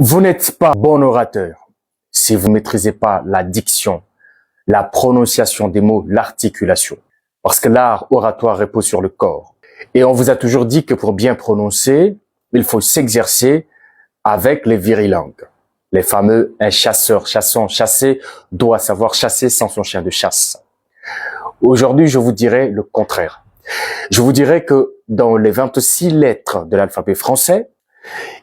Vous n'êtes pas bon orateur si vous ne maîtrisez pas la diction, la prononciation des mots, l'articulation. Parce que l'art oratoire repose sur le corps. Et on vous a toujours dit que pour bien prononcer, il faut s'exercer avec les virilangues. Les fameux un chasseur chassant, chasser doit savoir chasser sans son chien de chasse. Aujourd'hui, je vous dirai le contraire. Je vous dirai que dans les 26 lettres de l'alphabet français,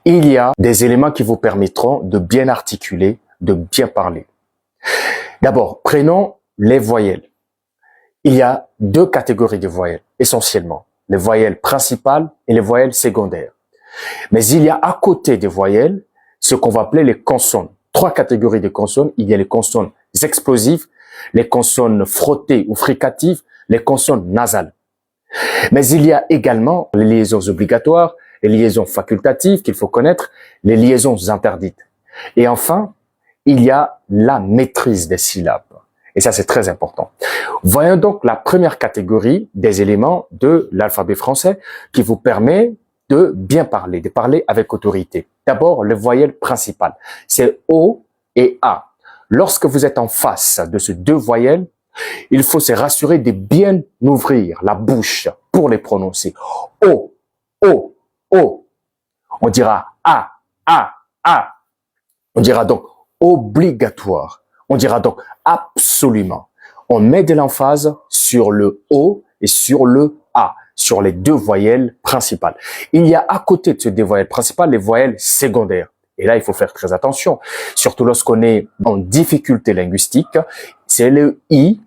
il y a des éléments qui vous permettront de bien articuler, de bien parler. D'abord, prenons les voyelles. Il y a deux catégories de voyelles, essentiellement. Les voyelles principales et les voyelles secondaires. Mais il y a à côté des voyelles, ce qu'on va appeler les consonnes. Trois catégories de consonnes. Il y a les consonnes explosives, les consonnes frottées ou fricatives, les consonnes nasales. Mais il y a également les liaisons obligatoires, les liaisons facultatives qu'il faut connaître, les liaisons interdites. Et enfin, il y a la maîtrise des syllabes. Et ça, c'est très important. Voyons donc la première catégorie des éléments de l'alphabet français qui vous permet de bien parler, de parler avec autorité. D'abord, les voyelles principales. C'est O et A. Lorsque vous êtes en face de ces deux voyelles, il faut se rassurer de bien ouvrir la bouche pour les prononcer. O, O, O. On dira A, A, A. On dira donc obligatoire. On dira donc absolument. On met de l'emphase sur le O et sur le A, sur les deux voyelles principales. Il y a à côté de ces deux voyelles principales les voyelles secondaires. Et là, il faut faire très attention, surtout lorsqu'on est en difficulté linguistique, c'est le I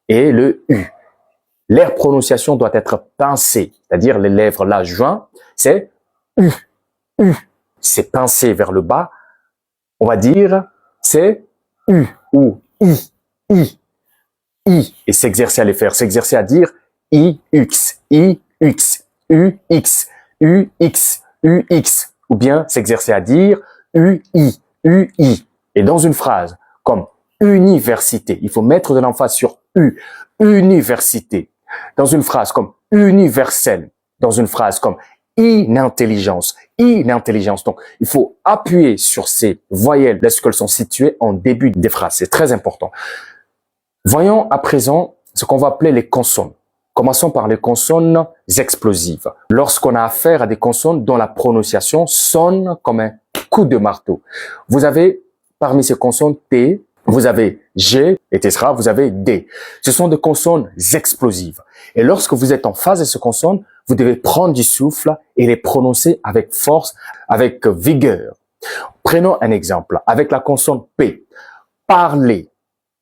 et le U. Leur prononciation doit être pincée, c'est-à-dire les lèvres là jointes, c'est U, U. C'est pincé vers le bas, on va dire, c'est U ou I, I, I. Et s'exercer à les faire, s'exercer à dire I, X, I, X, U, X, U, X, U, X. Ou bien s'exercer à dire UI, UI. Et dans une phrase comme université, il faut mettre de l'emphase sur U, université. Dans une phrase comme universel, dans une phrase comme inintelligence, inintelligence. Donc, il faut appuyer sur ces voyelles lorsqu'elles sont situées en début des phrases. C'est très important. Voyons à présent ce qu'on va appeler les consonnes. Commençons par les consonnes explosives. Lorsqu'on a affaire à des consonnes dont la prononciation sonne comme un coup de marteau. Vous avez parmi ces consonnes T, vous avez G, etc. Vous avez D. Ce sont des consonnes explosives. Et lorsque vous êtes en face de ces consonnes, vous devez prendre du souffle et les prononcer avec force, avec vigueur. Prenons un exemple. Avec la consonne P, parler.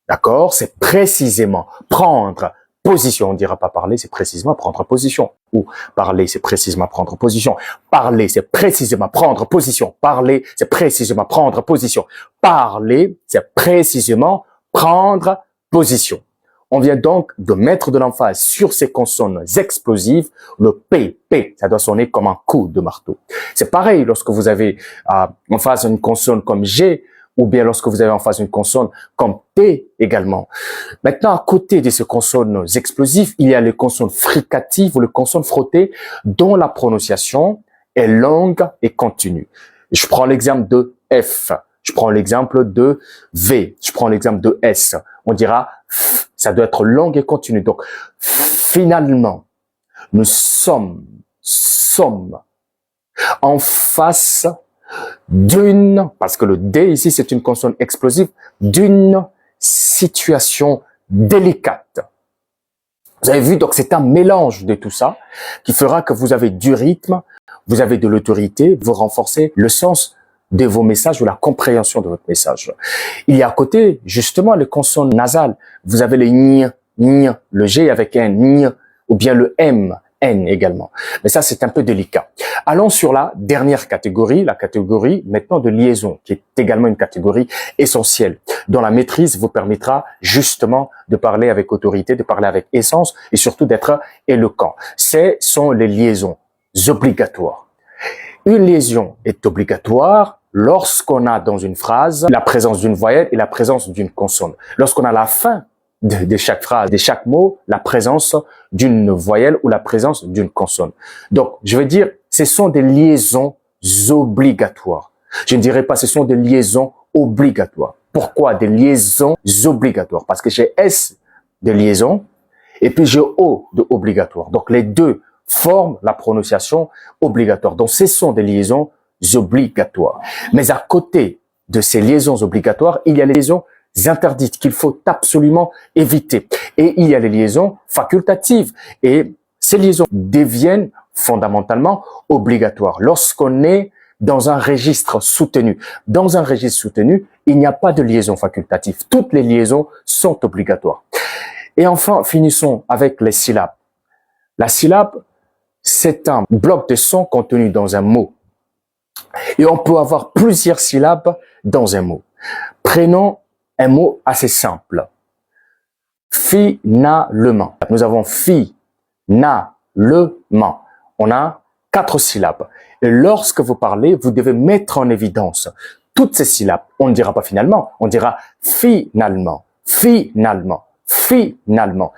D'accord? C'est précisément prendre position. On ne dira pas parler, c'est précisément prendre position. Ou parler, c'est précisément prendre position. Parler, c'est précisément prendre position. Parler, c'est précisément prendre position. Parler, c'est précisément prendre position. On vient donc de mettre de l'emphase sur ces consonnes explosives. Le P, P, ça doit sonner comme un coup de marteau. C'est pareil lorsque vous avez en face une consonne comme G, ou bien lorsque vous avez en face une consonne comme T également. Maintenant, à côté de ces consonnes explosives, il y a les consonnes fricatives ou les consonnes frottées dont la prononciation est longue et continue. Je prends l'exemple de F, je prends l'exemple de V, je prends l'exemple de S. On dira F, ça doit être long et continu. Donc, finalement, nous sommes en face d'une, parce que le D ici c'est une consonne explosive, d'une situation délicate. Vous avez vu, donc c'est un mélange de tout ça qui fera que vous avez du rythme, vous avez de l'autorité, vous renforcez le sens de vos messages ou la compréhension de votre message. Il y a à côté justement les consonnes nasales. Vous avez les gn, gn, le G avec un gn, ou bien le M, N également. Mais ça, c'est un peu délicat. Allons sur la dernière catégorie, la catégorie maintenant de liaison, qui est également une catégorie essentielle, dont la maîtrise vous permettra justement de parler avec autorité, de parler avec essence et surtout d'être éloquent. Ce sont les liaisons obligatoires. Une liaison est obligatoire lorsqu'on a dans une phrase la présence d'une voyelle et la présence d'une consonne. Lorsqu'on a la fin de chaque phrase, de chaque mot, la présence d'une voyelle ou la présence d'une consonne. Donc, je veux dire, ce sont des liaisons obligatoires. Je ne dirais pas ce sont des liaisons obligatoires. Pourquoi des liaisons obligatoires? Parce que j'ai S de liaison et puis j'ai O de obligatoire. Donc les deux forment la prononciation obligatoire. Donc ce sont des liaisons obligatoires. Mais à côté de ces liaisons obligatoires, il y a les liaisons interdites qu'il faut absolument éviter. Et il y a les liaisons facultatives. Et ces liaisons deviennent fondamentalement obligatoires lorsqu'on est dans un registre soutenu. Dans un registre soutenu, il n'y a pas de liaison facultative. Toutes les liaisons sont obligatoires. Et enfin, finissons avec les syllabes. La syllabe, c'est un bloc de son contenu dans un mot. Et on peut avoir plusieurs syllabes dans un mot. Prenons un mot assez simple. Finalement. Nous avons finalement. On a 4 syllabes. Et lorsque vous parlez, vous devez mettre en évidence toutes ces syllabes. On ne dira pas finalement, on dira finalement, finalement, finalement.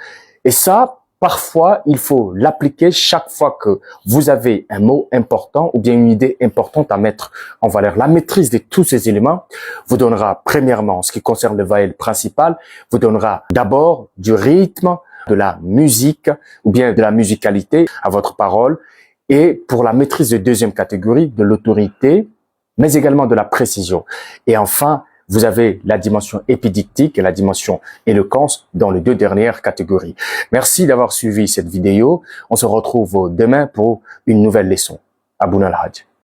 Et ça, parfois, il faut l'appliquer chaque fois que vous avez un mot important ou bien une idée importante à mettre en valeur. La maîtrise de tous ces éléments vous donnera, premièrement, en ce qui concerne le voyelle principal, vous donnera d'abord du rythme, de la musique ou bien de la musicalité à votre parole. Et pour la maîtrise de deuxième catégorie, de l'autorité, mais également de la précision. Et enfin, vous avez la dimension épidictique et la dimension éloquence dans les 2 dernières catégories. Merci d'avoir suivi cette vidéo. On se retrouve demain pour une nouvelle leçon. Abouna al-Hajj.